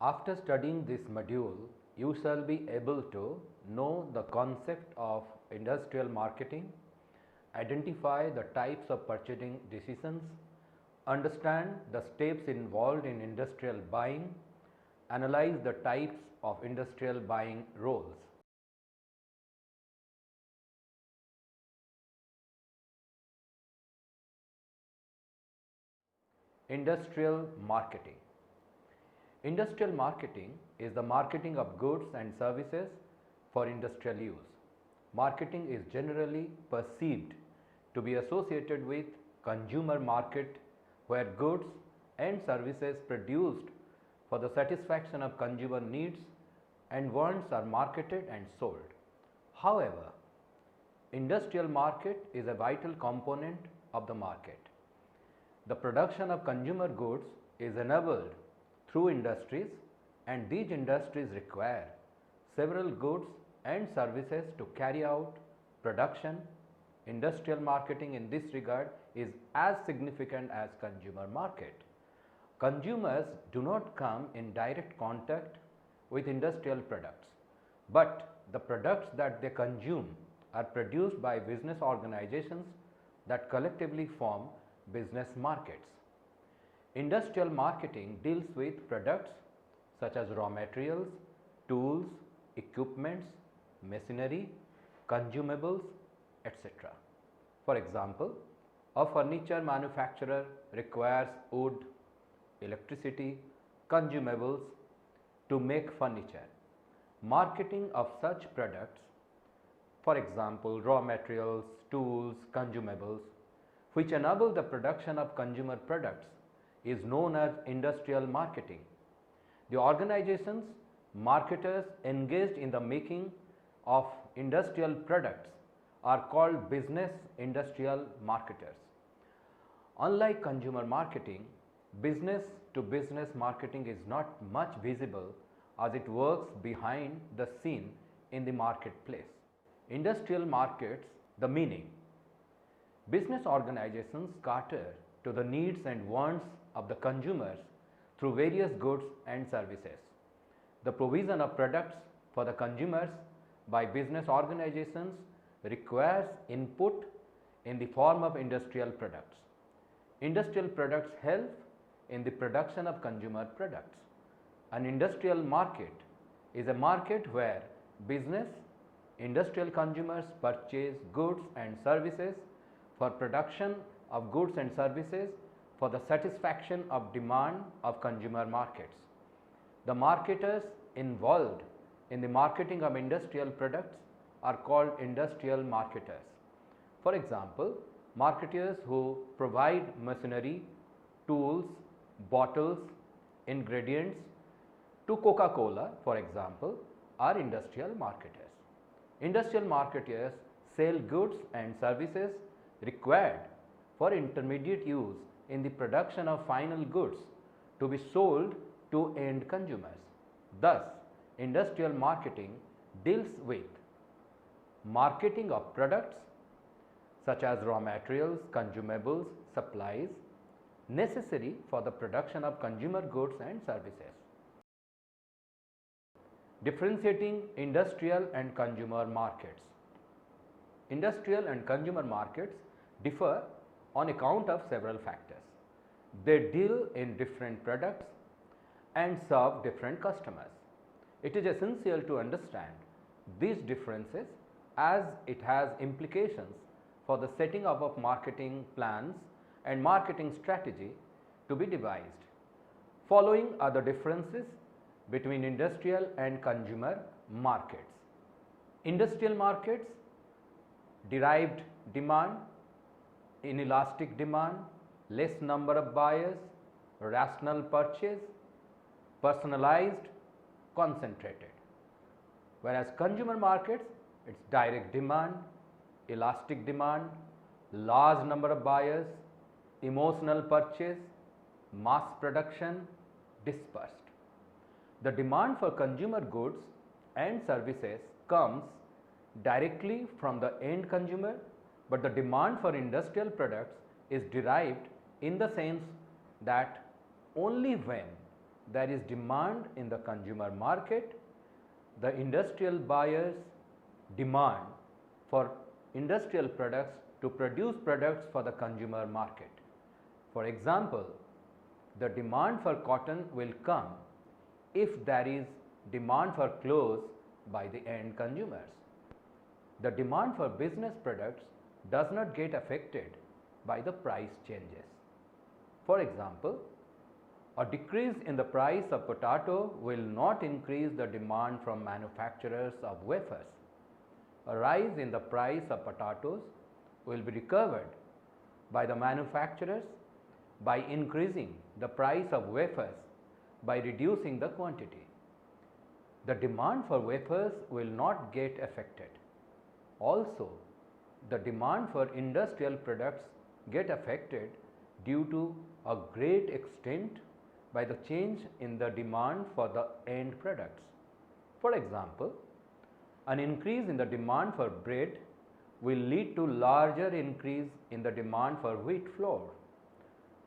After studying this module, you shall be able to know the concept of industrial marketing, identify the types of purchasing decisions, understand the steps involved in industrial buying, analyze the types of industrial buying roles. Industrial marketing. Industrial marketing is the marketing of goods and services for industrial use. Marketing is generally perceived to be associated with consumer market, where goods and services produced for the satisfaction of consumer needs and wants are marketed and sold. However, industrial market is a vital component of the market. The production of consumer goods is enabled through industries, and these industries require several goods and services to carry out production. Industrial marketing in this regard is as significant as consumer market. Consumers do not come in direct contact with industrial products, but the products that they consume are produced by business organizations that collectively form business markets. Industrial marketing deals with products such as raw materials, tools, equipments, machinery, consumables, etc. For example, a furniture manufacturer requires wood, electricity, consumables to make furniture. Marketing of such products, for example, raw materials, tools, consumables, which enable the production of consumer products, is known as industrial marketing. The organizations, marketers engaged in the making of industrial products are called business industrial marketers. Unlike consumer marketing, business to business marketing is not much visible as it works behind the scene in the marketplace. Industrial markets, the meaning. Business organizations cater to the needs and wants of the consumers through various goods and services. The provision of products for the consumers by business organizations requires input in the form of industrial products. Industrial products help in the production of consumer products. An industrial market is a market where business, industrial consumers purchase goods and services for production of goods and services for the satisfaction of demand of consumer markets. The marketers involved in the marketing of industrial products are called industrial marketers. For example, marketers who provide machinery, tools, bottles, ingredients to Coca-Cola, for example, are industrial marketers. Industrial marketers sell goods and services required for intermediate use in the production of final goods to be sold to end consumers. Thus, industrial marketing deals with marketing of products such as raw materials, consumables, supplies necessary for the production of consumer goods and services. Differentiating industrial and consumer markets. Industrial and consumer markets differ on account of several factors. They deal in different products and serve different customers. It is essential to understand these differences as it has implications for the setting up of marketing plans and marketing strategy to be devised. Following are the differences between industrial and consumer markets. Industrial markets: derived demand, inelastic demand, less number of buyers, rational purchase, personalized, concentrated. Whereas consumer markets, it is direct demand, elastic demand, large number of buyers, emotional purchase, mass production, dispersed. The demand for consumer goods and services comes directly from the end consumer, but the demand for industrial products is derived in the sense that only when there is demand in the consumer market, the industrial buyers demand for industrial products to produce products for the consumer market. For example, the demand for cotton will come if there is demand for clothes by the end consumers. The demand for business products does not get affected by the price changes. For example, a decrease in the price of potato will not increase the demand from manufacturers of wafers. A rise in the price of potatoes will be recovered by the manufacturers by increasing the price of wafers by reducing the quantity. The demand for wafers will not get affected. Also, the demand for industrial products get affected due to a great extent by the change in the demand for the end products. For example, an increase in the demand for bread will lead to larger increase in the demand for wheat flour.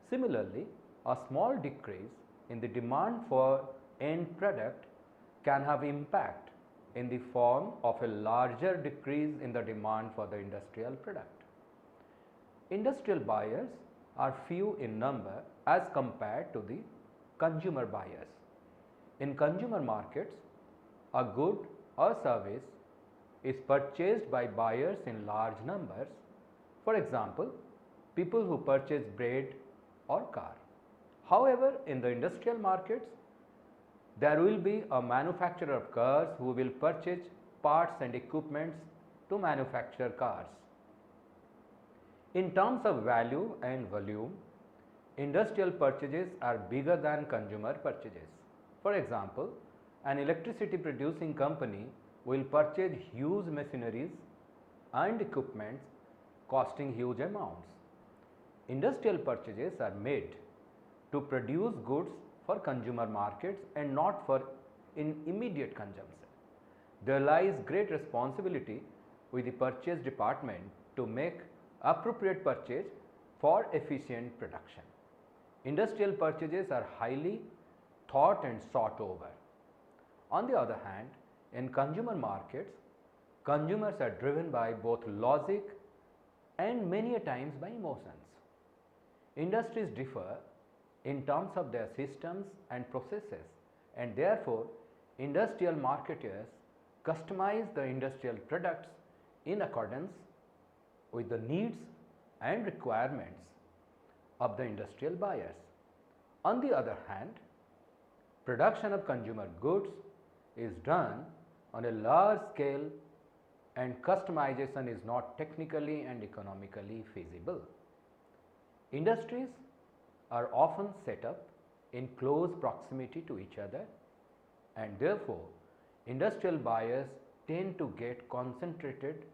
Similarly, a small decrease in the demand for end product can have impact in the form of a larger decrease in the demand for the industrial product. Industrial buyers are few in number as compared to the consumer buyers. In consumer markets, a good or service is purchased by buyers in large numbers. For example, people who purchase bread or car. However, in the industrial markets, there will be a manufacturer of cars who will purchase parts and equipments to manufacture cars. In terms of value and volume, industrial purchases are bigger than consumer purchases. For example, an electricity producing company will purchase huge machineries and equipments costing huge amounts. Industrial purchases are made to produce goods for consumer markets and not for immediate consumption. There lies great responsibility with the purchase department to make appropriate purchase for efficient production. Industrial purchases are highly thought and sought over. On the other hand, in consumer markets, consumers are driven by both logic and many a times by emotions. Industries differ in terms of their systems and processes, and therefore industrial marketers customize the industrial products in accordance with the needs and requirements of the industrial buyers. On the other hand, production of consumer goods is done on a large scale and customization is not technically and economically feasible. Industries are often set up in close proximity to each other, and therefore industrial buyers tend to get concentrated,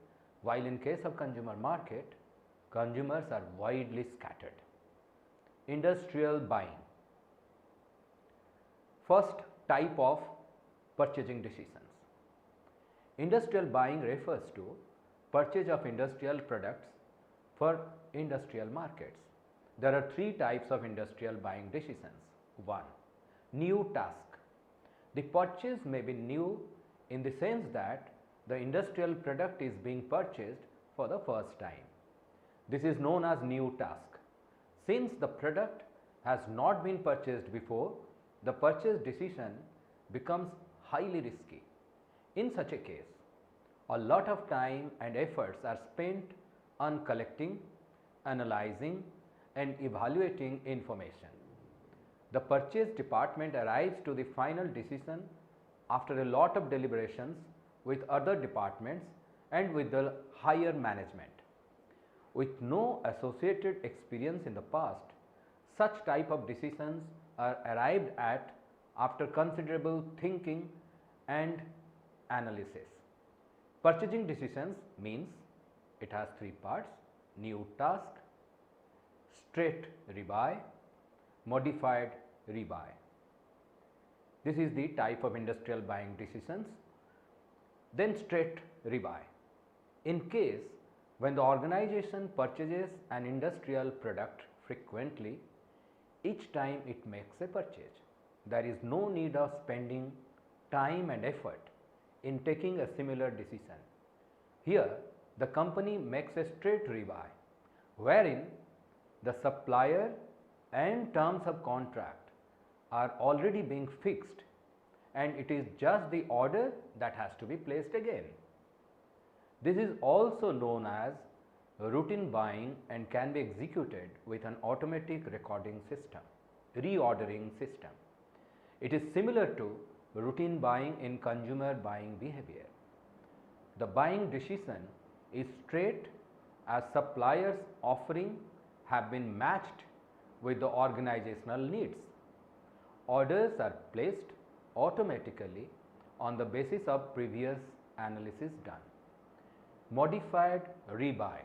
while in case of consumer market, consumers are widely scattered. Industrial buying. First type of purchasing decisions. Industrial buying refers to purchase of industrial products for industrial markets. There are three types of industrial buying decisions. 1. New task. The purchase may be new in the sense that the industrial product is being purchased for the first time. This is known as new task. Since the product has not been purchased before, the purchase decision becomes highly risky. In such a case, a lot of time and efforts are spent on collecting, analyzing, and evaluating information. The purchase department arrives to the final decision after a lot of deliberations with other departments and with the higher management. With no associated experience in the past, such type of decisions are arrived at after considerable thinking and analysis. Purchasing decisions means it has three parts: new task, straight rebuy, modified rebuy. This is the type of industrial buying decisions. Then straight rebuy. In case when the organization purchases an industrial product frequently, each time it makes a purchase. there is no need of spending time and effort in taking a similar decision. Here, the company makes a straight rebuy, wherein the supplier and terms of contract are already being fixed and it is just the order that has to be placed again. This is also known as routine buying and can be executed with an automatic reordering system. It is similar to routine buying in consumer buying behavior. The buying decision is straight as suppliers' offering have been matched with the organizational needs. Orders are placed automatically on the basis of previous analysis done. Modified rebuy.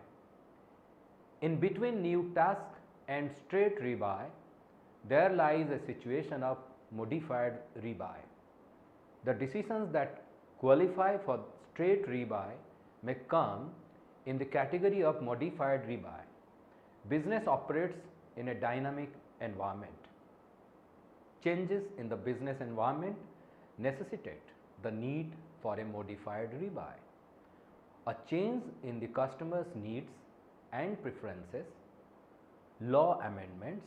In between new task and straight rebuy, there lies a situation of modified rebuy. The decisions that qualify for straight rebuy may come in the category of modified rebuy. Business operates in a dynamic environment. Changes in the business environment necessitate the need for a modified rebuy. A change in the customer's needs and preferences, law amendments,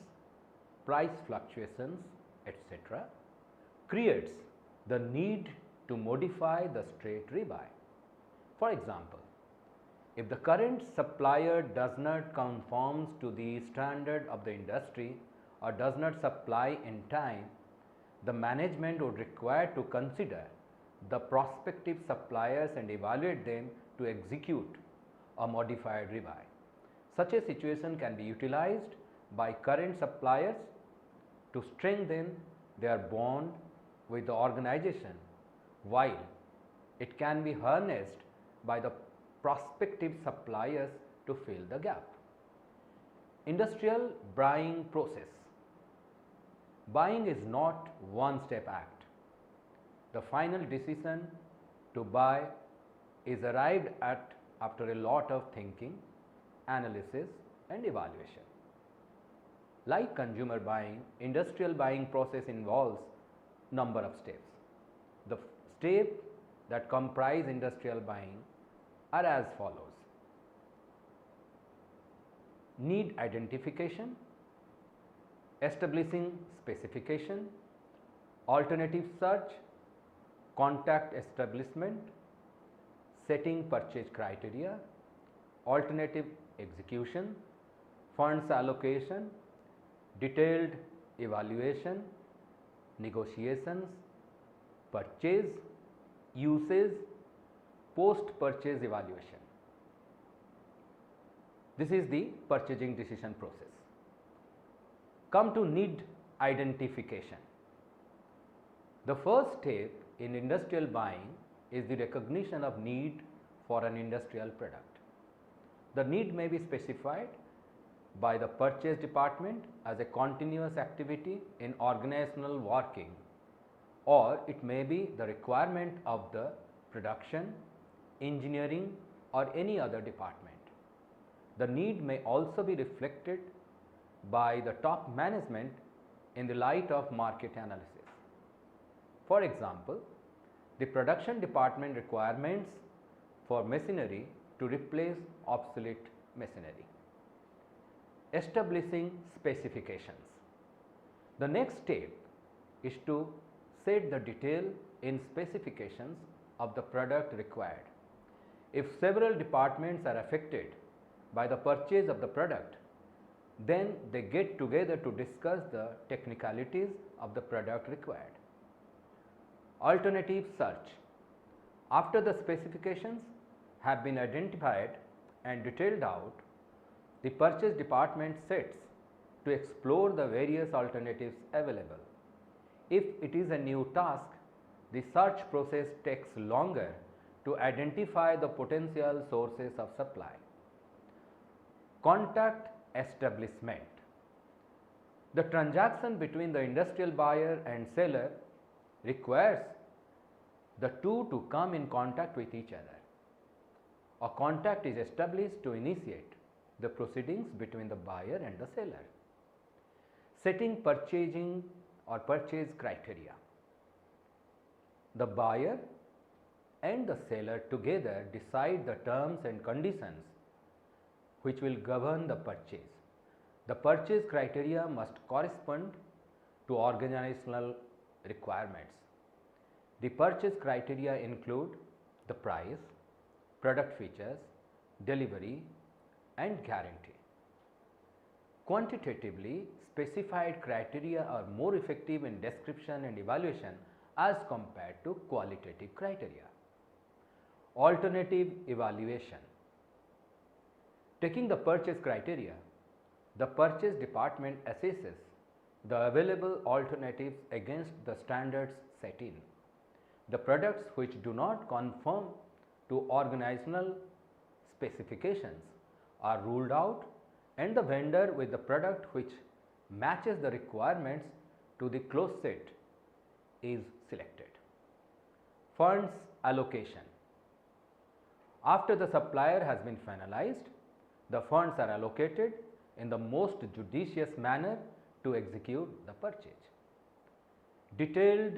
price fluctuations, etc., creates the need to modify the straight rebuy. For example, if the current supplier does not conform to the standard of the industry or does not supply in time, the management would require to consider the prospective suppliers and evaluate them to execute a modified rebuy. Such a situation can be utilized by current suppliers to strengthen their bond with the organization, while it can be harnessed by the prospective suppliers to fill the gap. Industrial buying process. Buying is not one-step act. The final decision to buy is arrived at after a lot of thinking, analysis and evaluation. Like consumer buying, industrial buying process involves number of steps. The steps that comprise industrial buying are as follows: need identification, establishing specification, alternative search, contact establishment, setting purchase criteria, alternative execution, funds allocation, detailed evaluation, negotiations, purchase, usage, post-purchase evaluation. This is the purchasing decision process. Come to need identification. The first step in industrial buying is the recognition of need for an industrial product. The need may be specified by the purchase department as a continuous activity in organizational working, or it may be the requirement of the production, engineering or any other department. The need may also be reflected by the top management in the light of market analysis. For example, the production department requirements for machinery to replace obsolete machinery. Establishing specifications. The next step is to set the detail in specifications of the product required. If several departments are affected by the purchase of the product, then they get together to discuss the technicalities of the product required. Alternative search. After the specifications have been identified and detailed out, the purchase department sets to explore the various alternatives available. If it is a new task, the search process takes longer to identify the potential sources of supply. Contact establishment. The transaction between the industrial buyer and seller requires the two to come in contact with each other. A contact is established to initiate the proceedings between the buyer and the seller. Setting purchasing or purchase criteria. The buyer and the seller together decide the terms and conditions which will govern the purchase. The purchase criteria must correspond to organizational requirements. The purchase criteria include the price, product features, delivery, and guarantee. Quantitatively specified criteria are more effective in description and evaluation as compared to qualitative criteria. Alternative evaluation. Taking the purchase criteria, the purchase department assesses the available alternatives against the standards set in. The products which do not conform to organizational specifications are ruled out, and the vendor with the product which matches the requirements to the close set is selected. Funds allocation. After the supplier has been finalized, the funds are allocated in the most judicious manner to execute the purchase. Detailed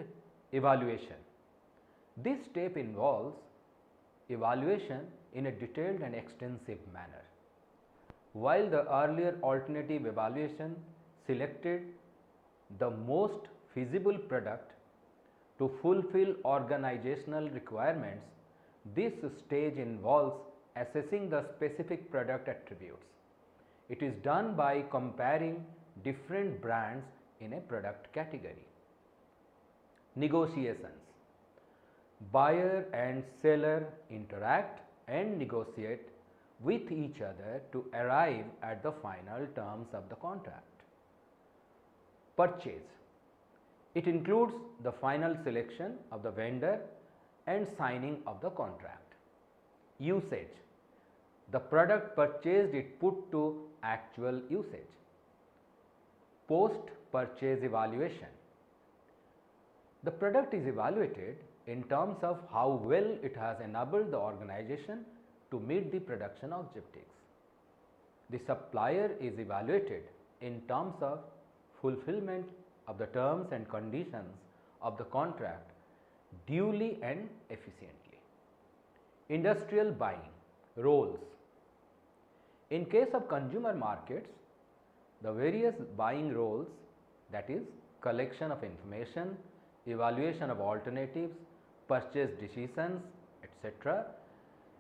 evaluation. This step involves evaluation in a detailed and extensive manner. While the earlier alternative evaluation selected the most feasible product to fulfill organizational requirements, this stage involves assessing the specific product attributes. It is done by comparing different brands in a product category. Negotiations. Buyer and seller interact and negotiate with each other to arrive at the final terms of the contract. Purchase. It includes the final selection of the vendor and signing of the contract. Usage. The product purchased is put to actual usage. Post-purchase evaluation. The product is evaluated in terms of how well it has enabled the organization to meet the production objectives. The supplier is evaluated in terms of fulfillment of the terms and conditions of the contract duly and efficiently. Industrial buying roles. In case of consumer markets, the various buying roles, that is collection of information, evaluation of alternatives, purchase decisions, etc.,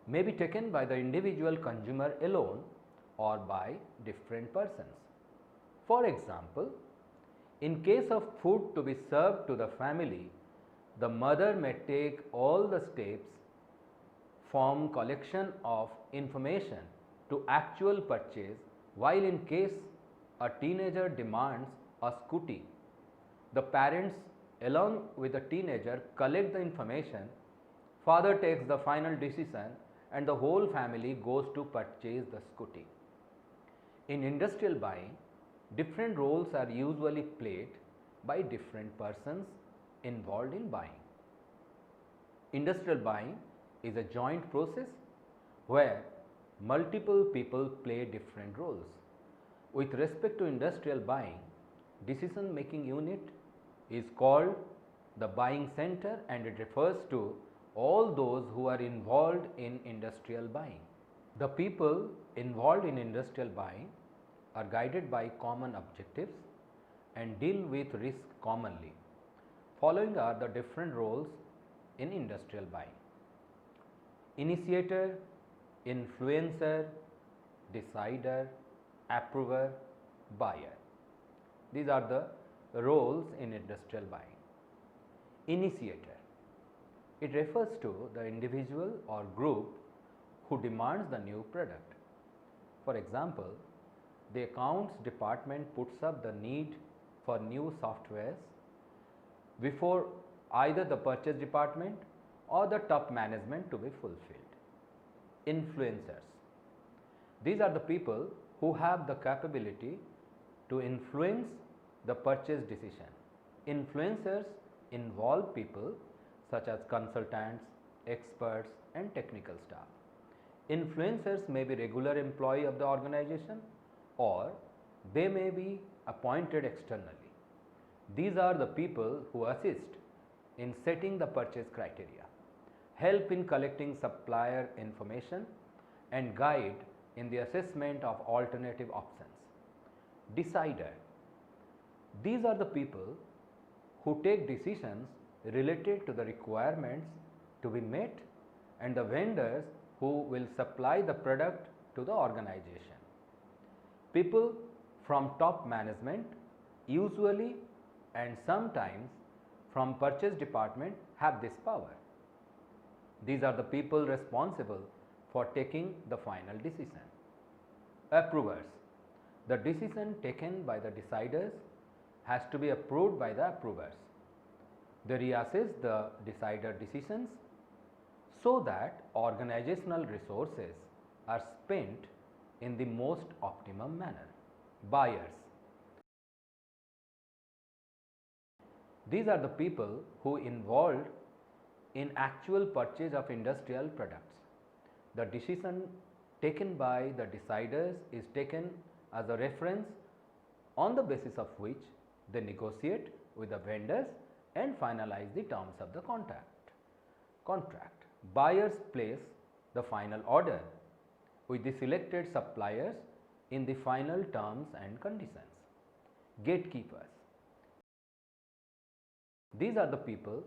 may be taken by the individual consumer alone or by different persons. For example, in case of food to be served to the family, the mother may take all the steps from collection of information to actual purchase, while in case a teenager demands a scooty, the parents along with the teenager collect the information, father takes the final decision, and the whole family goes to purchase the scooty. In industrial buying, different roles are usually played by different persons involved in buying. Industrial buying is a joint process where multiple people play different roles. With respect to industrial buying, decision making unit is called the buying center, and it refers to all those who are involved in industrial buying. The people involved in industrial buying are guided by common objectives and deal with risk commonly. Following are the different roles in industrial buying: initiator, influencer, decider, approver, buyer. These are the roles in industrial buying. Initiator. It refers to the individual or group who demands the new product. For example, the accounts department puts up the need for new softwares before either the purchase department or the top management to be fulfilled. Influencers. These are the people who have the capability to influence the purchase decision. Influencers involve people such as consultants, experts, and technical staff. Influencers may be regular employee of the organization, or they may be appointed externally. These are the people who assist in setting the purchase criteria, help in collecting supplier information, and guide in the assessment of alternative options. Decider. These are the people who take decisions related to the requirements to be met and the vendors who will supply the product to the organization. People from top management, usually and sometimes from purchase department, have this power. These are the people responsible for taking the final decision. Approvers. The decision taken by the deciders has to be approved by the approvers. They reassess the decider decisions so that organizational resources are spent in the most optimum manner. Buyers. These are the people who involved in actual purchase of industrial products. The decision taken by the deciders is taken as a reference on the basis of which they negotiate with the vendors and finalize the terms of the contract. Buyers place the final order with the selected suppliers in the final terms and conditions. Gatekeepers. These are the people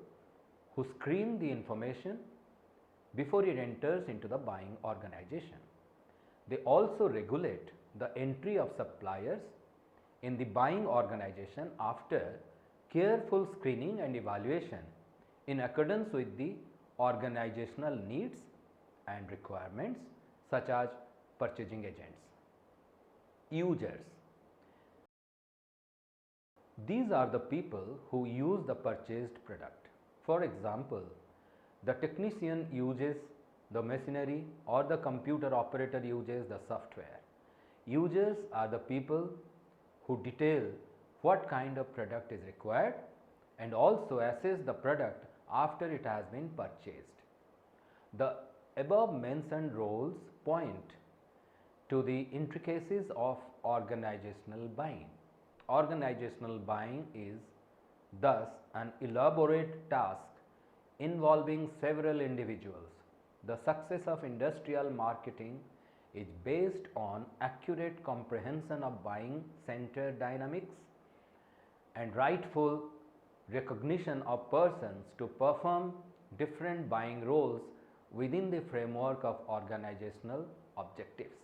who screen the information before it enters into the buying organization. They also regulate the entry of suppliers in the buying organization after careful screening and evaluation in accordance with the organizational needs and requirements such as purchasing agents. Users. These are the people who use the purchased product. For example, the technician uses the machinery or the computer operator uses the software. Users are the people who detail what kind of product is required and also assess the product after it has been purchased. The above mentioned roles point to the intricacies of organizational buying. Organizational buying is thus an elaborate task involving several individuals. The success of industrial marketing is based on accurate comprehension of buying center dynamics and rightful recognition of persons to perform different buying roles within the framework of organizational objectives.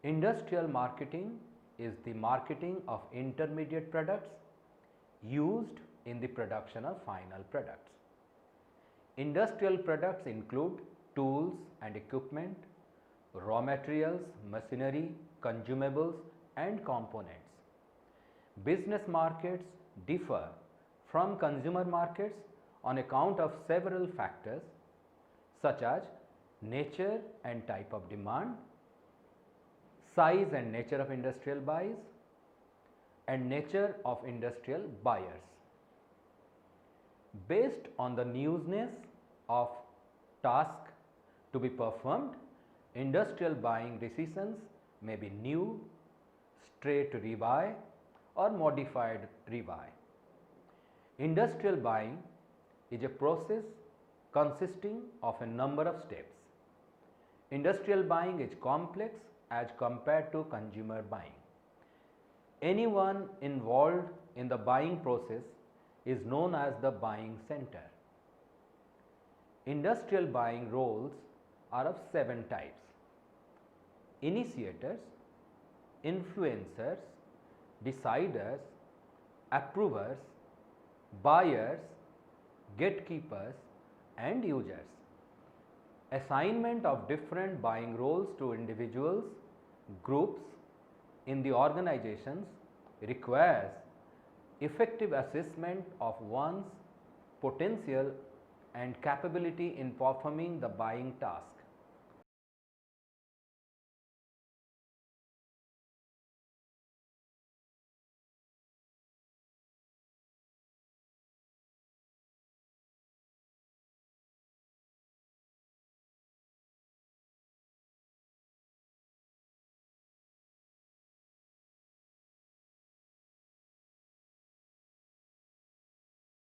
Industrial marketing is the marketing of intermediate products used in the production of final products. Industrial products include tools and equipment, raw materials, machinery, consumables and components. Business markets differ from consumer markets on account of several factors such as nature and type of demand, size and nature of industrial buys, and nature of industrial buyers. Based on the newness of task to be performed, industrial buying decisions may be new, straight rebuy or modified rebuy. Industrial buying is a process consisting of a number of steps. Industrial buying is complex as compared to consumer buying. Anyone involved in the buying process is known as the buying center. Industrial buying roles are of 7 types: initiators, influencers, deciders, approvers, buyers, gatekeepers and users. Assignment of different buying roles to individuals, groups in the organizations requires effective assessment of one's potential and capability in performing the buying task.